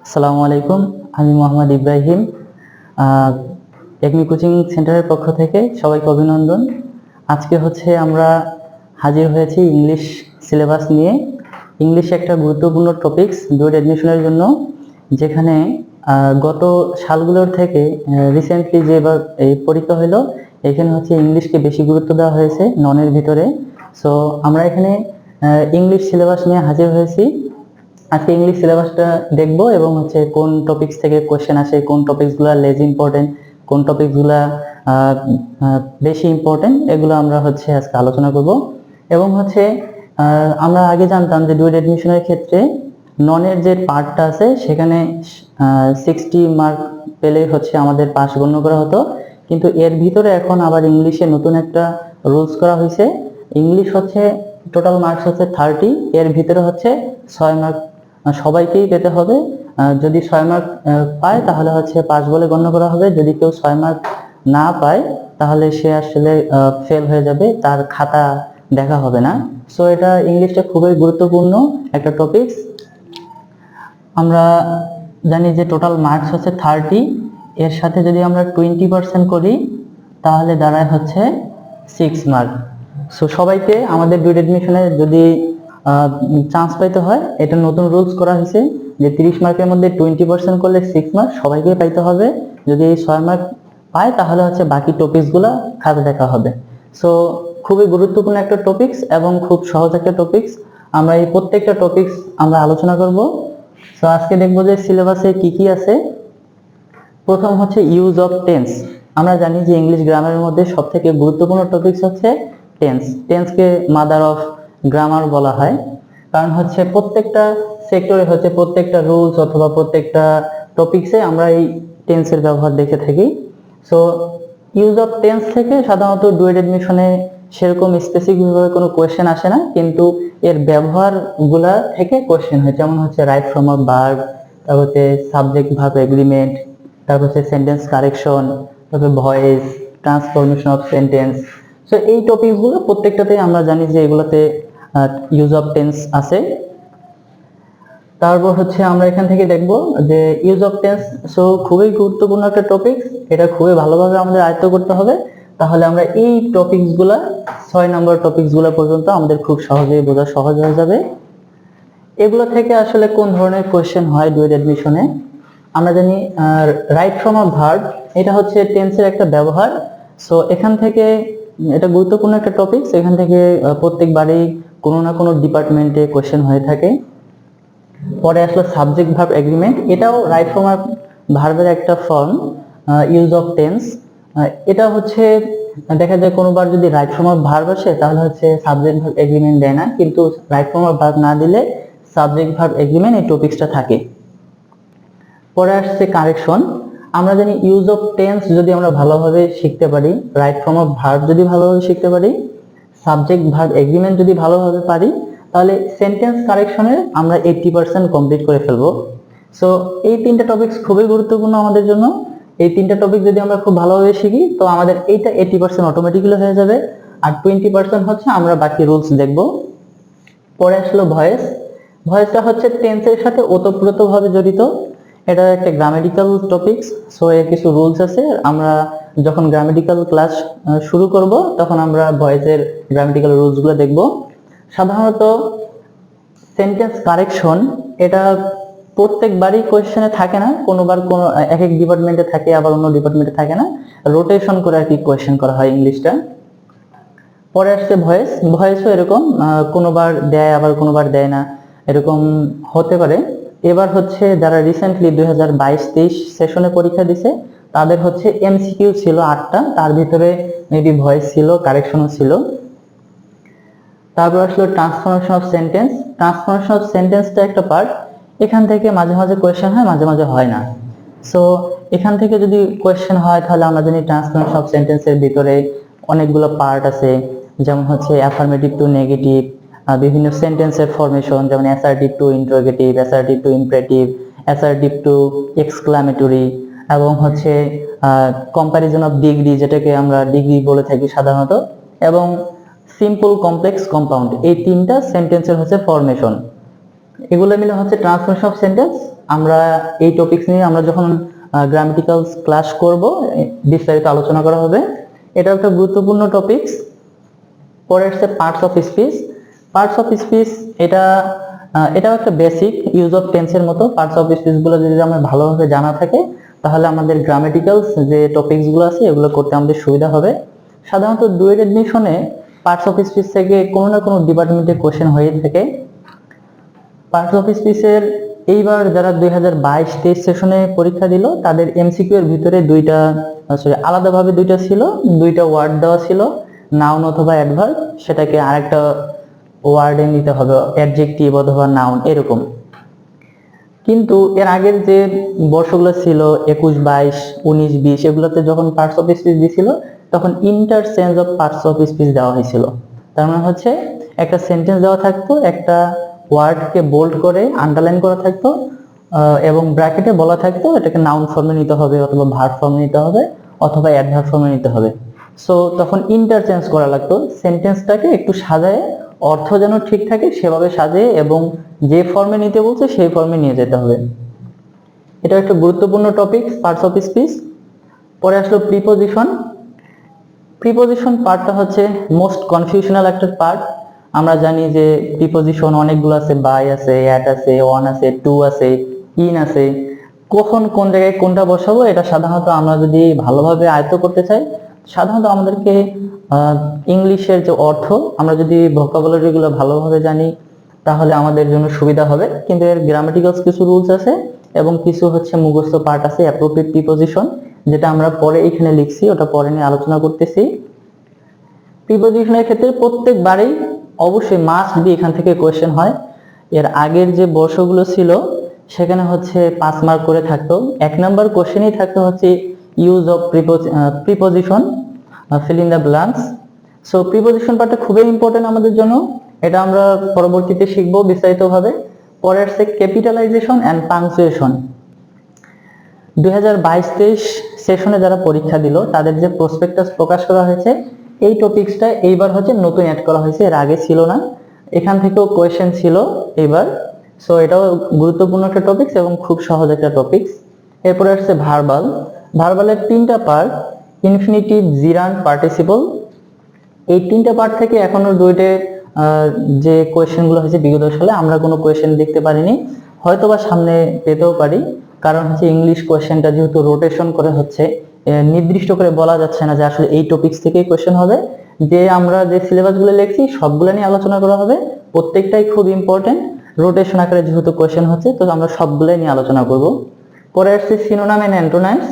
আসসালামু আলাইকুম, আমি মোহাম্মদ ইব্রাহিম। ACME কোচিং সেন্টারের পক্ষ থেকে সবাইকে অভিনন্দন। আজকে আমরা হাজির হয়েছি ইংলিশ সিলেবাস নিয়ে। ইংলিশ একটা গুরুত্বপূর্ণ টপিকস ডুয়েট অ্যাডমিশনের জন্য, যেখানে গত সালগুলোর থেকে রিসেন্টলি যেবার এই পরীক্ষা হলো, এখানে ইংলিশকে বেশি গুরুত্ব দেওয়া হয়েছে ননের ভিতরে। সো আমরা এখানে ইংলিশ সিলেবাস নিয়ে হাজির হয়েছি। আজকে ইংলিশ সিলেবাসটা দেখব এবং কোন টপিকস থেকে কোশ্চেন আসে, কোন টপিকসগুলো লেস ইম্পর্টেন্ট, কোন টপিকসগুলো বেশি ইম্পর্টেন্ট, এগুলো আমরা আজকে আলোচনা করব। এবং আমরা আগে জানতাম যে ডুয়েট অ্যাডমিশনের ক্ষেত্রে ননের যে পার্টটা আছে সেখানে 60 মার্ক পেলেই আমাদের পাস গণ্য করা হতো। কিন্তু এর ভিতরে এখন আবার ইংলিশে নতুন একটা রুলস করা হয়েছে। ইংলিশ টোটাল মার্কস 30, এর ভিতরে 6 মার্ক সবাইকেই পেতে হবে। যদি 6 মার্ক পায় তাহলে পাস বলে গণ্য করা হবে। যদি কেউ 6 মার্ক না পায় তাহলে সে আসলে ফেল হয়ে যাবে, তার খাতা দেখা হবে না। সো এটা ইংলিশটা খুবই গুরুত্বপূর্ণ একটা টপিকস। আমরা জানি যে টোটাল মার্কস 30, এর সাথে যদি আমরা 20% করি তাহলে দাঁড়ায় 6 মার্ক। সো সবাইকে আমাদের ডুয়েট অ্যাডমিশনে যদি চান্স পাইতে হয়, এটা নতুন রুলস করা হয়েছে যে 30 মার্কের মধ্যে 20% করলে 6 মার্ক সবাইকে পাইতে হবে। যদি এই 6 মার্ক পায় তাহলে বাকি টপিকসগুলো খাতা দেখা হবে। সো খুবই গুরুত্বপূর্ণ একটা টপিকস এবং খুব সহজ একটা টপিকস। আমরা এই প্রত্যেকটা টপিকস আমরা আলোচনা করব। সো আজকে দেখবো যে সিলেবাসে কি কি আছে। প্রথম ইউজ অফ টেন্স। আমরা জানি যে ইংলিশ গ্রামারের মধ্যে সবথেকে গুরুত্বপূর্ণ টপিকস টেন্স। টেন্সকে মাদার অফ গ্রামার বলা হয়, কারণ প্রত্যেকটা সেক্টরে প্রত্যেকটা রুলস অথবা প্রত্যেকটা টপিকসে আমরা এই টেন্সের ব্যবহার দেখে থাকি। সো ইউজ অফ টেন্স থেকে সাধারণত ডুয়েট অ্যাডমিশনে সেরকম স্পেসিফিকভাবে কোনো কোয়েশ্চেন আসে না, কিন্তু এর ব্যবহারগুলা থেকে কোয়েশ্চেন হয়। যেমন রাইট ফ্রম আ ভার্ব, তারপর সাবজেক্ট ভার্ব এগ্রিমেন্ট, তারপর সেন্টেন্স কারেকশন, তারপর voice, transformation of sentence. So এই টপিকগুলো প্রত্যেকটাতে আমরা জানি যে এগুলোতে ইউজ অফ টেন্স আছে। তারপর আমরা এখান থেকে দেখব যে ইউজ অফ টেন্স। সো খুবই গুরুত্বপূর্ণ একটা টপিক, এটা খুবই ভালোভাবে আমাদের আয়ত্ত করতে হবে। তাহলে আমরা এই টপিকসগুলা 6 নম্বর টপিকসগুলো পর্যন্ত আমাদের খুব সহজেই বোঝা সহজ হয়ে যাবে। এগুলো থেকে আসলে কোন ধরনের কোয়েশ্চেন হয় ডুয়েট অ্যাডমিশনে? আমরা জানি রাইট ফ্রম আ ভার্ব, এটা টেন্সের একটা ব্যবহার। সো এখান থেকে এটা গুরুত্বপূর্ণ একটা টপিক। এখান থেকে প্রত্যেকবারই কোনো না কোনো ডিপার্টমেন্টে কোয়েশ্চেন হয়ে থাকে। পরে আসলে সাবজেক্ট ভার্ব এগ্রিমেন্ট, এটাও রাইট ফ্রম আ ভার্বের একটা ফর্ম, ইউজ অফ টেন্স। এটা দেখা যায় কোনোবার যদি রাইট ফ্রম আ ভার্ব আসে তাহলে সাবজেক্ট ভার্ব এগ্রিমেন্ট দেয় না, কিন্তু রাইট ফ্রম আ ভার্ব না দিলে সাবজেক্ট ভার্ব এগ্রিমেন্ট এই টপিকসটা থাকে। পরে আসছে কারেকশন। আমরা জানি ইউজ অফ টেন্স যদি আমরা ভালোভাবে শিখতে পারি, রাইট ফ্রম আ ভার্ব যদি ভালোভাবে শিখতে পারি, সাবজেক্ট ভার্ব এগ্রিমেন্ট যদি ভালোভাবে পারি, তাহলে সেন্টেন্স কারেকশনের আমরা 80% কমপ্লিট করে ফেলবো। সো এই তিনটা টপিকস খুবই গুরুত্বপূর্ণ আমাদের জন্য। এই তিনটা টপিক যদি আমরা খুব ভালোভাবে শিখি তো আমাদের এইটা 80% অটোমেটিক্যালি হয়ে যাবে, আর 20% আমরা বাকি রুলস দেখব। পরে আসলো ভয়েস। ভয়েসটা টেন্সের সাথে ওতপ্রোতভাবে জড়িত। এটা একটা গ্রামাটিক্যাল টপিকস। সো এর কিছু রুলস আছে। আমরা যখন গ্রামাটিক্যাল ক্লাস শুরু করব তখন আমরা ভয়েসের গ্রামাটিক্যাল রুলসগুলো দেখব। সাধারণত সেন্টেন্স কারেকশন এটা প্রত্যেকবারই কোয়েশ্চেনে থাকে না, কোনোবার কোনো এক এক ডিপার্টমেন্টে থাকে, আবার অন্য ডিপার্টমেন্টে থাকে না, রোটেশন করে কোয়েশ্চেন করা হয় ইংলিশটা। পরে আসছে ভয়েস। ভয়েসও এরকম কোনোবার দেয় আবার কোনোবার দেয় না, এরকম হতে পারে। এবার যারা রিসেন্টলি 2022-23 সেশনে পরীক্ষা দিছে তাদের এমসিকিউ ছিল 8টা, তার ভিতরে মেবি ভয়েস ছিল, কারেকশনও ছিল। তারপর আসলো transformation of sentence. Transformation of সেন্টেন্সটা একটা পার্ট, এখান থেকে মাঝে মাঝে কোয়েশ্চেন হয়, মাঝে মাঝে হয় না। সো এখান থেকে যদি কোয়েশ্চেন হয় তাহলে আমরা জানি ট্রান্সফরমেশন অফ সেন্টেন্সের ভিতরে অনেকগুলো পার্ট আছে, যেমন অ্যাফার্মেটিভ টু নেগেটিভ, বিভিন্ন সেন্টেন্সের ফরমেশন, যেমন assertive two interrogative, assertive two imperative, assertive two exclamatory, এবং কম্প্যারিজন অফ ডিগ্রি, যেটাকে আমরা ডিগ্রি বলে থাকি সাধারণত, এবং সিম্পল, কমপ্লেক্স, কম্পাউন্ড। এই তিনটা সেন্টেন্সের ফরমেশন। এগুলো মিলে হচ্ছে ট্রান্সফরমেশন অফ সেন্টেন্স। আমরা এই টপিকস নিয়ে আমরা যখন গ্রামাটিক্যাল ক্লাস করব বিস্তারিত আলোচনা করা হবে। এটা একটা গুরুত্বপূর্ণ টপিকস। পরে আসছে parts of speech. Parts of speech এটাও একটা বেসিক ইউজ অফ টেন্সের মতো। পার্টস অফ স্পিচ গুলো যদি আমরা ভালোভাবে জানা থাকে তাহলে আমাদের গ্রামাটিক্যাল যে টপিকস গুলো আছে এগুলো করতে আমাদের সুবিধা হবে। সাধারণত ডুয়েট এডমিশনে পার্টস অফ স্পিচ থেকে কোনো না কোনো ডিপার্টমেন্টে কোশ্চেন হয়ে থাকে। পার্টস অফ স্পিচের এইবার যারা 2022-23 সেশনে পরীক্ষা দিল তাদের এমসিকিউ এর ভিতরে আলাদাভাবে দুইটা ছিল, দুইটা ওয়ার্ড দেওয়া ছিল, নাউন অথবা অ্যাডভার্ব, সেটাকে আরেকটা ওয়ার্ডে নিতে হবে, অ্যাডজেক্টিভ অথবা নাউন এরকম। কিন্তু এর আগের যে বর্ষগুলো ছিল 21-22, 19-20 এগুলোতে যখন পার্টস অফ স্পিচ দিছিল তখন interchange of parts of speech দেওয়া হয়েছিল। তার মানে হচ্ছে একটা সেন্টেন্স দেওয়া থাকতো, একটা ওয়ার্ডকে বোল্ড করে আন্ডারলাইন করা থাকতো এবং ব্র্যাকেটে বলা থাকতো এটাকে নাউন ফর্মে নিতে হবে অথবা ভার্ব ফর্মে নিতে হবে অথবা অ্যাডভার্ব ফর্মে নিতে হবে। সো তখন ইন্টারচেঞ্জ করা লাগতো, সেন্টেন্সটাকে একটু সাজায় অর্থ যেন ঠিক থাকে সেভাবে সাজিয়ে এবং যে ফর্মে নিতে বলছে সেই ফর্মে নিয়ে যেতে হবে। এটা একটা গুরুত্বপূর্ণ টপিক পার্টস অফ স্পিচ। পরে আসলো প্রিপোজিশন। প্রিপোজিশন পার্টটা হচ্ছে মোস্ট কনফিউশনাল একটা পার্ট। আমরা জানি যে প্রিপোজিশন অনেকগুলো আছে, বাই আছে, অ্যাট আছে, অন আছে, টু আছে, ইন আছে। কখন কোন জায়গায় কোনটা বসাবো এটা সাধারণত আমরা যদি ভালোভাবে আয়ত্ত করতে চাই সাধারণত আমাদেরকে ইংলিশের যে অর্থ আমরা যদি ভোকাবুলারি গুলো ভালোভাবে জানি তাহলে আমাদের জন্য সুবিধা হবে। কিন্তু এর গ্রামাটিক্যাল কিছু রুলস আছে এবং কিছু হচ্ছে মুখস্থ পার্ট আছে অ্যাপ্রোপ্রিয়েট প্রিপোজিশন, যেটা আমরা পরে এখানে লিখছি, ওটা পরে নিয়ে আলোচনা করতেছি। প্রিপোজিশনের ক্ষেত্রে প্রত্যেকবারেই অবশ্যই মাস্ট বি এখান থেকে কোয়েশ্চেন হয়। এর আগের যে বর্ষগুলো ছিল সেখানে হচ্ছে 5 মার্ক করে থাকতো। 1 নাম্বার কোয়েশ্চেনই থাকতো হচ্ছে use of preposition, fill in the blanks. So preposition পার্টটা খুবই ইম্পর্টেন্ট আমাদের জন্য, এটা আমরা পরবর্তীতে শিখবো বিস্তারিতভাবে। পরে আসছে ক্যাপিটালাইজেশন এন্ড পাংচুয়েশন। 2022-23 সেশনে যারা পরীক্ষা দিল তাদের যে প্রসপেক্টাস প্রকাশ করা হয়েছে এই টপিকসটা এইবার হচ্ছে নতুন অ্যাড করা হয়েছে, এর আগে ছিল না। এখান থেকেও কোয়েশ্চেন ছিল এইবার। সো এটাও গুরুত্বপূর্ণ একটা টপিকস এবং খুব সহজ একটা টপিকস। এরপরে আসছে ভার্বাল। ভার্বালের 3টা পার্ট, ইনফিনিটিভ, জিরান্ড, পার্টিসিপল। এই 3টা পার্ট থেকে এখনো ডুয়েটে যে কোয়েশ্চেনগুলো হয়েছে বিগত সালে আমরা কোনো কোয়েশ্চেন দেখতে পারিনি, হয়তোবা সামনে পেতেও পারি। কারণ হচ্ছে ইংলিশ কোয়েশ্চেনটা যেহেতু রোটেশন করে হচ্ছে, নির্দিষ্ট করে বলা যাচ্ছে না যে আসলে এই টপিকস থেকেই কোয়েশ্চেন হবে। যে আমরা যে সিলেবাসগুলো লিখছি সবগুলো নিয়ে আলোচনা করা হবে, প্রত্যেকটাই খুব ইম্পর্টেন্ট। রোটেশন আকারে যেহেতু কোয়েশ্চেন হচ্ছে তো আমরা সবগুলো নিয়ে আলোচনা করব। পরে আসছে synonym and antonyms,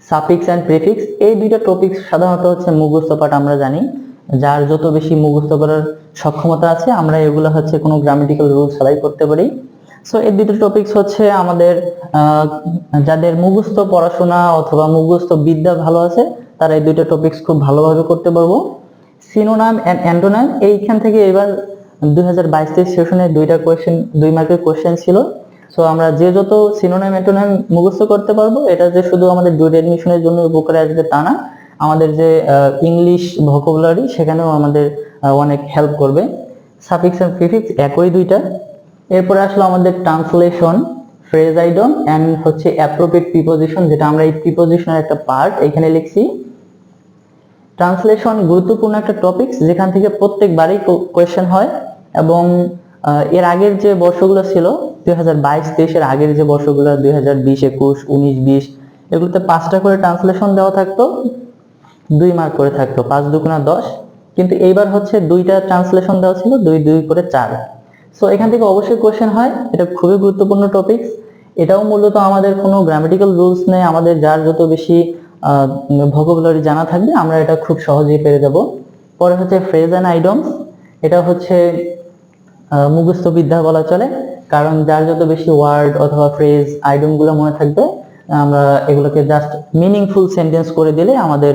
suffix and prefix. এই দুইটা টপিক সাধারণত হচ্ছে মুখস্থ পাঠ আমরা জানি, যার যত বেশি মুখস্থ করার সক্ষমতা আছে আমরা এগুলো হচ্ছে কোনো গ্রামাটিক্যাল রুল ছাড়াই করতে পারি। সো এই দুটো টপিকস হচ্ছে আমাদের যাদের মুখস্থ পড়াশোনা অথবা মুখস্থ বিদ্যা ভালো আছে তারা এই দুটো টপিকস খুব ভালোভাবে করতে পারবো। সিনোনিম এন্ড অ্যান্টোনিম, এইখান থেকে এবার 2022-23 সেশনে 2 মার্কের কোশ্চেন ছিল। সো আমরা যে যত সিনোনিম অ্যান্টোনিম মুখস্থ করতে পারবো এটা যে শুধু আমাদের ডুয়েট এডমিশনের জন্য উপকারে আসবে তা না, আমাদের যে ইংলিশ ভোকাবুলারি সেখানেও আমাদের অনেক হেল্প করবে। সাফিক্স এন্ড প্রিফিক্স একই দুইটা। এরপরে আসলো আমাদের ট্রান্সলেশন, ফ্রেজ আইডম এন্ড হচ্ছে অ্যাপ্রোপ্রিয়েট প্রিপোজিশন, যেটা আমরা এই প্রিপোজিশনের একটা পার্ট এখানে লিখছি। ট্রান্সলেশন গুরুত্বপূর্ণ একটা টপিক যেখান থেকে প্রত্যেকবারই কোয়েশ্চেন হয় এবং এর আগের যে বর্ষগুলো ছিল 2022-23 এর আগের যে বর্ষগুলো 2020, 21, 19, 20 এগুলোতে 5টা করে ট্রান্সলেশন দেওয়া থাকতো, 2 মার্ক করে থাকতো, 5 দুগুণা 10। কিন্তু এইবার হচ্ছে 2টা ট্রান্সলেশন দেওয়া ছিল, 2 করে 4। সো এখান থেকে অবশ্যই কোয়েশ্চেন হয়, এটা খুবই গুরুত্বপূর্ণ টপিক। এটাও মূলত আমাদের কোনো গ্রামাটিক্যাল রুলস নেই, আমাদের যার যত বেশি ভোকাবুলারি জানা থাকবে আমরা এটা খুব সহজেই পেরে যাব। পরে হচ্ছে ফ্রেজ এন্ড আইডমস, এটা হচ্ছে মুখস্থ বিদ্যা বলা চলে, কারণ যার যত বেশি ওয়ার্ড অথবা ফ্রেজ আইডম গুলো মনে থাকবে আমরা এগুলোকে জাস্ট মিনিংফুল সেন্টেন্স করে দিলে আমাদের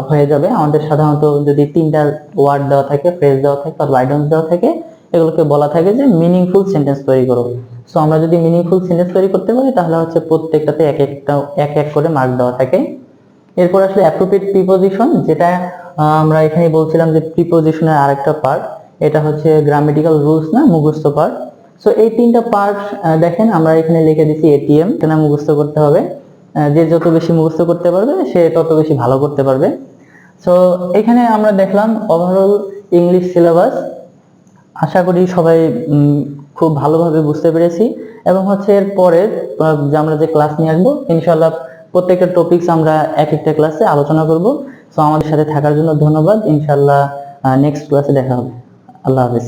হয়ে যাবে। আমাদের সাধারণত যদি 3টা ওয়ার্ড দেওয়া থাকে, ফ্রেজ দেওয়া থাকে অথবা আইডমস দেওয়া থাকে, এগুলোকে বলা থাকে যে মিনিংফুল সেন্টেন্স তৈরি করো। সো আমরা যদি মিনিংফুল সেন্টেন্স তৈরি করতে পারি তাহলে হচ্ছে প্রত্যেকটাতে এক করে মার্ক দেওয়া থাকে। এরপর আসলে অ্যাপ্রোপ্রিয়েট প্রিপোজিশন, যেটা আমরা এখানে বলছিলাম যে প্রিপোজিশনের আরেকটা পার্ট, এটা হচ্ছে গ্রামাটিক্যাল রুলস না, মুখস্থ পার্ট। সো এই তিনটা পার্ট দেখেন আমরা এখানে লিখে দিছি এটিএম, এখানে মুখস্থ করতে হবে। যে যত বেশি মুখস্থ করতে পারবে সে তত বেশি ভালো করতে পারবে। সো এখানে আমরা দেখলাম ওভারঅল ইংলিশ সিলেবাস। আশা করি সবাই খুব ভালোভাবে বুঝতে পেরেছি, এবং হচ্ছে এর পরে যে আমরা যে ক্লাস নিয়ে আসবো ইনশাআল্লাহ প্রত্যেকটা টপিকস আমরা এক একটা ক্লাসে আলোচনা করব। সো আমাদের সাথে থাকার জন্য ধন্যবাদ। ইনশাআল্লাহ নেক্সট ক্লাসে দেখা হবে। আল্লাহ হাফেজ।